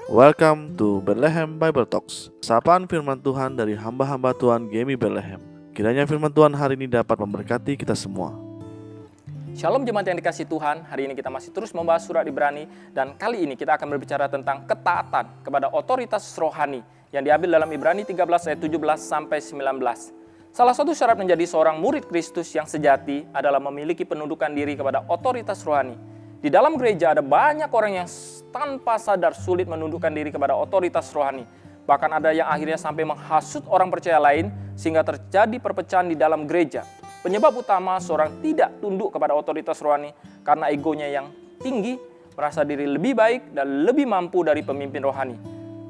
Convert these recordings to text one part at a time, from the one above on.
Welcome to Bethlehem Bible Talks. Sapaan firman Tuhan dari hamba-hamba Tuhan Gemi Bethlehem. Kiranya firman Tuhan hari ini dapat memberkati kita semua. Shalom jemaat yang dikasih Tuhan, hari ini kita masih terus membahas surat Ibrani dan kali ini kita akan berbicara tentang ketaatan kepada otoritas rohani yang diambil dalam Ibrani 13 ayat 17 sampai 19. Salah satu syarat menjadi seorang murid Kristus yang sejati adalah memiliki penundukan diri kepada otoritas rohani. Di dalam gereja ada banyak orang yang tanpa sadar sulit menundukkan diri kepada otoritas rohani. Bahkan ada yang akhirnya sampai menghasut orang percaya lain sehingga terjadi perpecahan di dalam gereja. Penyebab utama seorang tidak tunduk kepada otoritas rohani karena egonya yang tinggi, merasa diri lebih baik dan lebih mampu dari pemimpin rohani.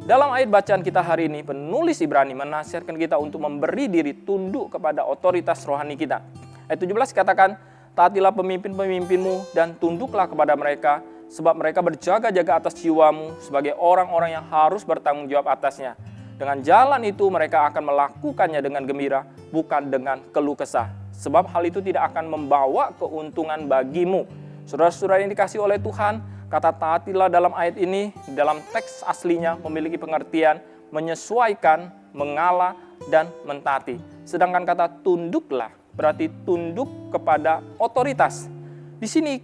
Dalam ayat bacaan kita hari ini, penulis Ibrani menasihatkan kita untuk memberi diri tunduk kepada otoritas rohani kita. Ayat 17 katakan, taatilah pemimpin-pemimpinmu dan tunduklah kepada mereka, sebab mereka berjaga-jaga atas jiwamu sebagai orang-orang yang harus bertanggung jawab atasnya. Dengan jalan itu mereka akan melakukannya dengan gembira, bukan dengan keluh kesah. Sebab hal itu tidak akan membawa keuntungan bagimu. Saudara-saudara yang dikasihi oleh Tuhan, kata taatilah dalam ayat ini, dalam teks aslinya memiliki pengertian menyesuaikan, mengalah, dan mentaati. Sedangkan kata tunduklah berarti tunduk kepada otoritas. Di sini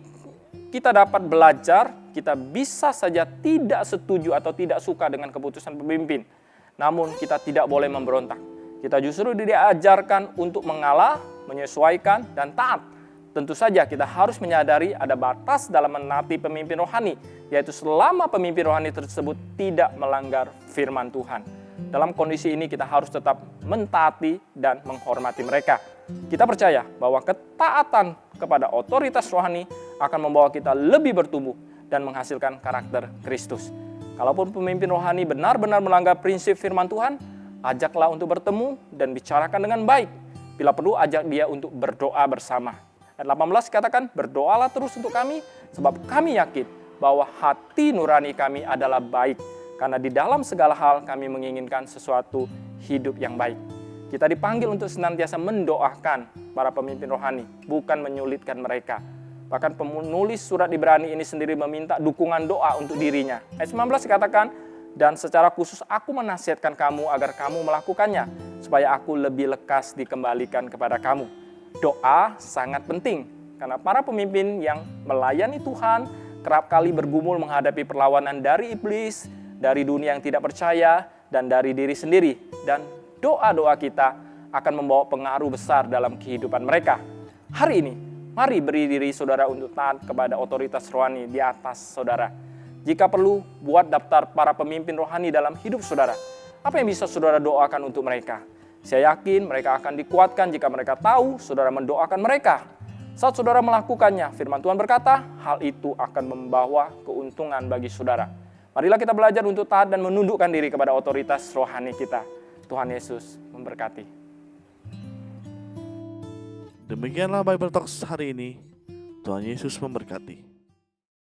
kita dapat belajar, kita bisa saja tidak setuju atau tidak suka dengan keputusan pemimpin. Namun kita tidak boleh memberontak. Kita justru diajarkan untuk mengalah, menyesuaikan, dan taat. Tentu saja kita harus menyadari ada batas dalam menaati pemimpin rohani, yaitu selama pemimpin rohani tersebut tidak melanggar firman Tuhan. Dalam kondisi ini kita harus tetap mentaati dan menghormati mereka. Kita percaya bahwa ketaatan kepada otoritas rohani akan membawa kita lebih bertumbuh dan menghasilkan karakter Kristus. Kalaupun pemimpin rohani benar-benar melanggar prinsip firman Tuhan, ajaklah untuk bertemu dan bicarakan dengan baik. Bila perlu, ajak dia untuk berdoa bersama. Ayat 18 katakan, berdoalah terus untuk kami, sebab kami yakin bahwa hati nurani kami adalah baik. Karena di dalam segala hal kami menginginkan sesuatu hidup yang baik. Kita dipanggil untuk senantiasa mendoakan para pemimpin rohani, bukan menyulitkan mereka. Bahkan penulis surat Ibrani ini sendiri meminta dukungan doa untuk dirinya. Ayat 19 dikatakan, dan secara khusus aku menasihatkan kamu agar kamu melakukannya, supaya aku lebih lekas dikembalikan kepada kamu. Doa sangat penting, karena para pemimpin yang melayani Tuhan kerap kali bergumul menghadapi perlawanan dari iblis, dari dunia yang tidak percaya, dan dari diri sendiri. Dan doa-doa kita akan membawa pengaruh besar dalam kehidupan mereka. Hari ini, mari beri diri saudara untuk taat kepada otoritas rohani di atas saudara. Jika perlu, buat daftar para pemimpin rohani dalam hidup saudara. Apa yang bisa saudara doakan untuk mereka? Saya yakin mereka akan dikuatkan jika mereka tahu saudara mendoakan mereka. Saat saudara melakukannya, firman Tuhan berkata, hal itu akan membawa keuntungan bagi saudara. Marilah kita belajar untuk taat dan menundukkan diri kepada otoritas rohani kita. Tuhan Yesus memberkati. Demikianlah Bible Talks hari ini. Tuhan Yesus memberkati.